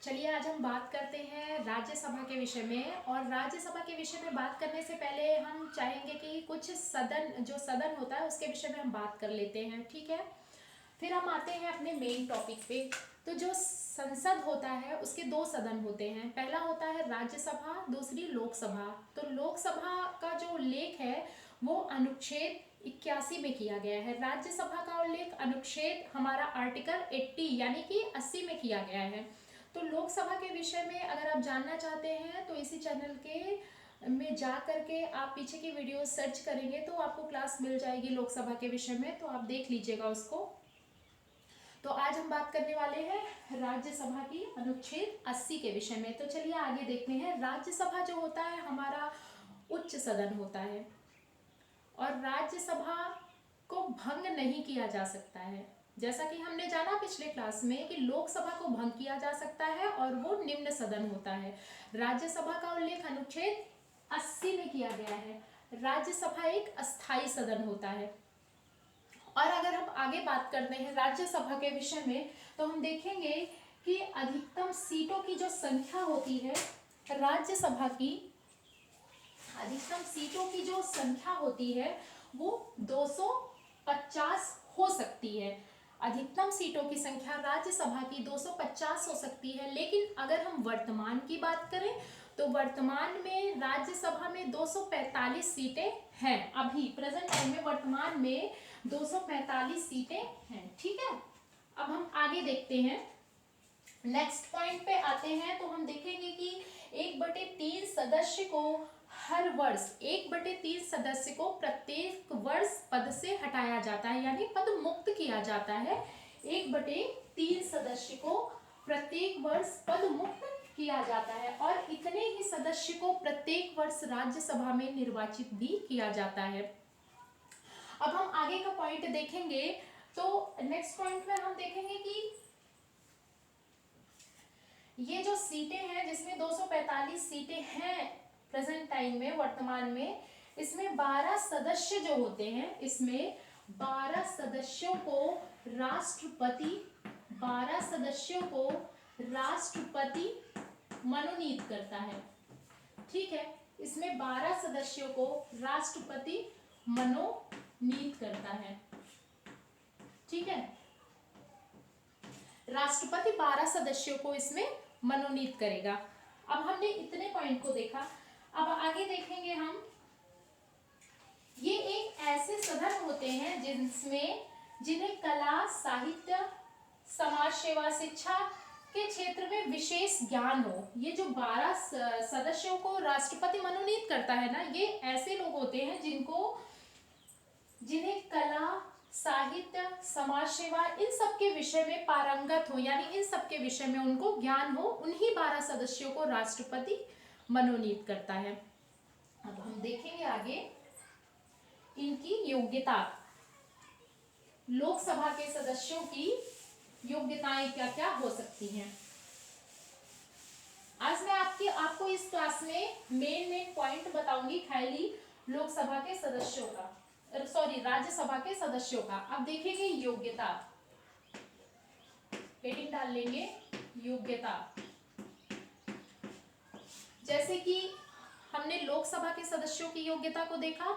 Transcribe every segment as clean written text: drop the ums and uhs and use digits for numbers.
चलिए आज हम बात करते हैं राज्यसभा के विषय में। और राज्यसभा के विषय में बात करने से पहले हम चाहेंगे कि कुछ सदन होता है उसके विषय में हम बात कर लेते हैं, ठीक है। फिर हम आते हैं अपने मेन टॉपिक पे। तो जो संसद होता है उसके दो सदन होते हैं, पहला होता है राज्यसभा, दूसरी लोकसभा। तो लोकसभा का जो उल्लेख है वो अनुच्छेद 81 में किया गया है। राज्यसभा का उल्लेख अनुच्छेद हमारा आर्टिकल 80 यानी कि 80 में किया गया है। तो लोकसभा के विषय में अगर आप जानना चाहते हैं तो इसी चैनल के में जा करके आप पीछे की वीडियो सर्च करेंगे तो आपको क्लास मिल जाएगी लोकसभा के विषय में, तो आप देख लीजिएगा उसको। तो आज हम बात करने वाले हैं राज्यसभा की अनुच्छेद 80 के विषय में। तो चलिए आगे देखते हैं। राज्यसभा जो होता है हमारा उच्च सदन होता है और राज्यसभा को भंग नहीं किया जा सकता है। जैसा कि हमने जाना पिछले क्लास में कि लोकसभा को भंग किया जा सकता है और वो निम्न सदन होता है। राज्यसभा का उल्लेख अनुच्छेद 80 में किया गया है। राज्यसभा एक अस्थायी सदन होता है। और अगर हम आगे बात करते हैं राज्यसभा के विषय में तो हम देखेंगे कि अधिकतम सीटों की जो संख्या होती है राज्यसभा की, अधिकतम सीटों की जो संख्या होती है वो 250 हो सकती है। अधिकतम सीटों की संख्या राज्यसभा की 250 हो सकती है। लेकिन अगर हम वर्तमान की बात करें तो वर्तमान में राज्यसभा में 245 सीटें हैं। अभी प्रेजेंट टाइम में वर्तमान में 245 सीटें हैं, ठीक है। अब हम आगे देखते हैं, नेक्स्ट पॉइंट पे आते हैं। तो हम देखेंगे कि 1/3 सदस्य को हर वर्ष 1/3 सदस्य को प्रत्येक वर्ष पद से हटाया जाता है, यानी पद मुक्त किया जाता है। 1/3 सदस्य को प्रत्येक वर्ष पद मुक्त किया जाता है और इतने ही सदस्य को प्रत्येक वर्ष राज्यसभा में निर्वाचित भी किया जाता है। अब हम आगे का पॉइंट देखेंगे तो नेक्स्ट पॉइंट में हम देखेंगे कि ये जो सीटें हैं जिसमें 245 सीटें हैं प्रेजेंट टाइम में वर्तमान में, इसमें 12 सदस्य जो होते हैं, इसमें 12 सदस्यों को राष्ट्रपति 12 सदस्यों को राष्ट्रपति मनोनीत करता है, ठीक है। इसमें 12 सदस्यों को राष्ट्रपति मनोनीत करता है, ठीक है। राष्ट्रपति 12 सदस्यों को इसमें मनोनीत करेगा। अब हमने इतने पॉइंट को देखा। अब आगे देखेंगे हम, ये एक ऐसे सदन होते हैं जिन्हें कला, साहित्य, समाज सेवा, शिक्षा के क्षेत्र में विशेष ज्ञान हो। ये जो 12 सदस्यों को राष्ट्रपति मनोनीत करता है ना, ये ऐसे लोग होते हैं जिन्हें कला, साहित्य, समाज सेवा इन सब के विषय में पारंगत हो, यानी इन सब के विषय में उनको ज्ञान हो। उन्हीं 12 सदस्यों को राष्ट्रपति मनोनीत करता है। अब हम देखेंगे आगे इनकी योग्यता, लोकसभा के सदस्यों की योग्यताएं क्या क्या हो सकती हैं। आज मैं आपको इस क्लास में मेन पॉइंट बताऊंगी खाली लोकसभा के सदस्यों का, सॉरी राज्यसभा के सदस्यों का। अब देखेंगे योग्यता, हेडिंग डाल लेंगे योग्यता। जैसे कि हमने लोकसभा के सदस्यों की योग्यता को देखा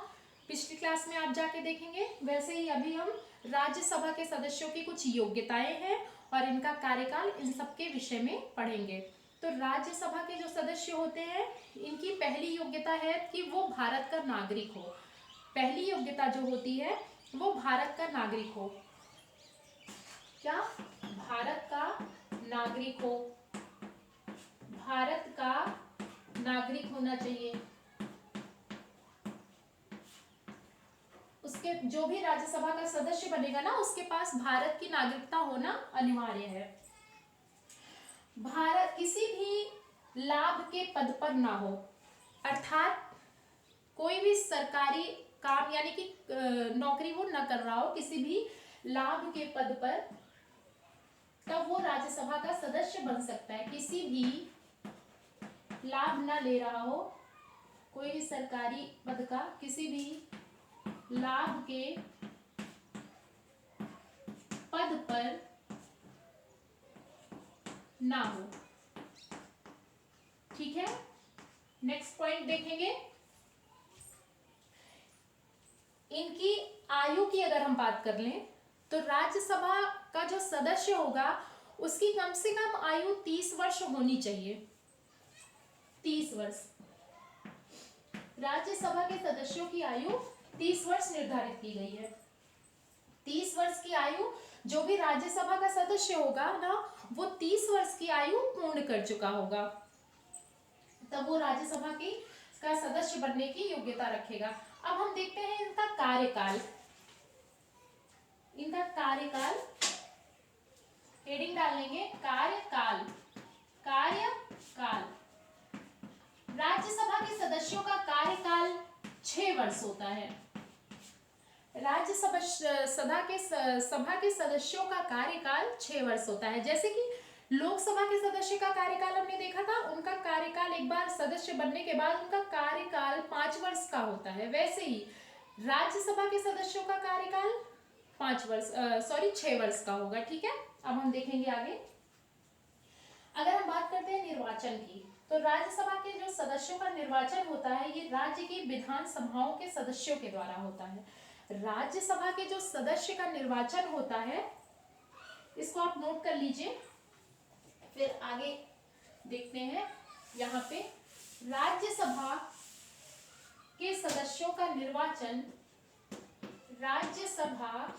पिछली क्लास में, आप जाके देखेंगे, वैसे ही अभी हम राज्यसभा के सदस्यों की कुछ योग्यताएं हैं और इनका कार्यकाल, इन सब के विषय में पढ़ेंगे। तो राज्यसभा के जो सदस्य होते हैं इनकी पहली योग्यता है कि वो भारत का नागरिक हो। पहली योग्यता जो होती है वो भारत का नागरिक हो। क्या? भारत का नागरिक हो, भारत का नागरिक होना चाहिए। उसके जो भी राज्यसभा का सदस्य बनेगा ना उसके पास भारत की नागरिकता होना अनिवार्य है। भारत किसी भी लाभ के पद पर ना हो, अर्थात कोई भी सरकारी काम यानी कि नौकरी वो न कर रहा हो किसी भी लाभ के पद पर, तब वो राज्यसभा का सदस्य बन सकता है। किसी भी लाभ न ले रहा हो, कोई भी सरकारी पद का किसी भी लाभ के पद पर ना हो, ठीक है, नेक्स्ट पॉइंट देखेंगे। इनकी आयु की अगर हम बात कर लें तो राज्यसभा का जो सदस्य होगा उसकी कम से कम आयु 30 वर्ष होनी चाहिए। 30 वर्ष, राज्यसभा के सदस्यों की आयु 30 वर्ष निर्धारित की गई है। 30 वर्ष की आयु, जो भी राज्यसभा का सदस्य होगा ना, वो 30 वर्ष की आयु पूर्ण कर चुका होगा, तब वो राज्यसभा की का सदस्य बनने की योग्यता रखेगा। अब हम देखते हैं इनका कार्यकाल। इनका कार्यकाल, हेडिंग डाल लेंगे कार्यकाल। कार्यकाल, राज्यसभा के सदस्यों का कार्यकाल 6 वर्ष होता है। राज्यसभा सभा के सदस्यों का कार्यकाल 6 वर्ष होता है। जैसे कि लोकसभा के सदस्य का कार्यकाल हमने देखा था, उनका कार्यकाल एक बार सदस्य बनने के बाद उनका कार्यकाल 5 वर्ष का होता है, वैसे ही राज्यसभा के सदस्यों का कार्यकाल 6 वर्ष का होगा। ठीक है, अब हम देखेंगे आगे। अगर हम बात करते हैं निर्वाचन की, तो राज्यसभा के जो सदस्यों का निर्वाचन होता है ये राज्य की विधानसभाओं के सदस्यों के द्वारा होता है। राज्यसभा के जो सदस्य का निर्वाचन होता है, इसको आप नोट कर लीजिए, फिर आगे देखते हैं। यहाँ पे राज्यसभा के सदस्यों का निर्वाचन, राज्यसभा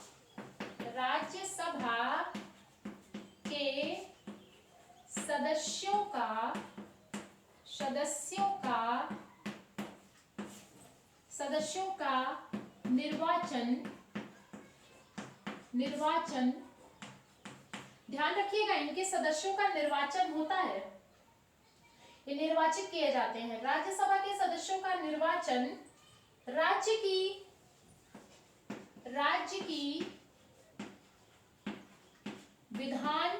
के सदस्यों का निर्वाचन, ध्यान रखिएगा, इनके सदस्यों का निर्वाचन होता है, ये निर्वाचित किए जाते हैं। राज्यसभा के सदस्यों का निर्वाचन राज्य की विधान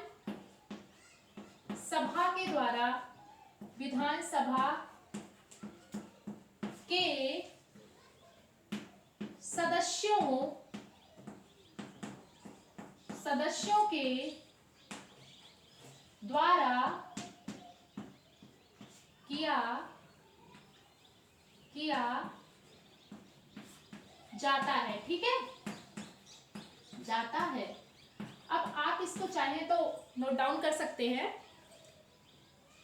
सभा के द्वारा, विधानसभा के सदस्यों के द्वारा किया जाता है। ठीक है, जाता है। अब आप इसको चाहें तो नोट डाउन कर सकते हैं।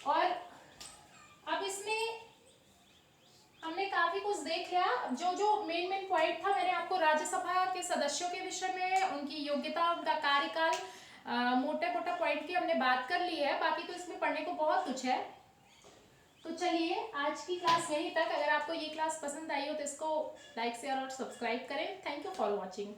और अब इसमें हमने काफी कुछ देख लिया। जो मेन पॉइंट था, मैंने आपको राज्यसभा के सदस्यों के विषय में, उनकी योग्यता, उनका कार्यकाल, मोटा पॉइंट की हमने बात कर ली है। बाकी तो इसमें पढ़ने को बहुत कुछ है। तो चलिए आज की क्लास यहीं तक। अगर आपको ये क्लास पसंद आई हो तो इसको लाइक, शेयर और सब्सक्राइब करें। Thank you for watching.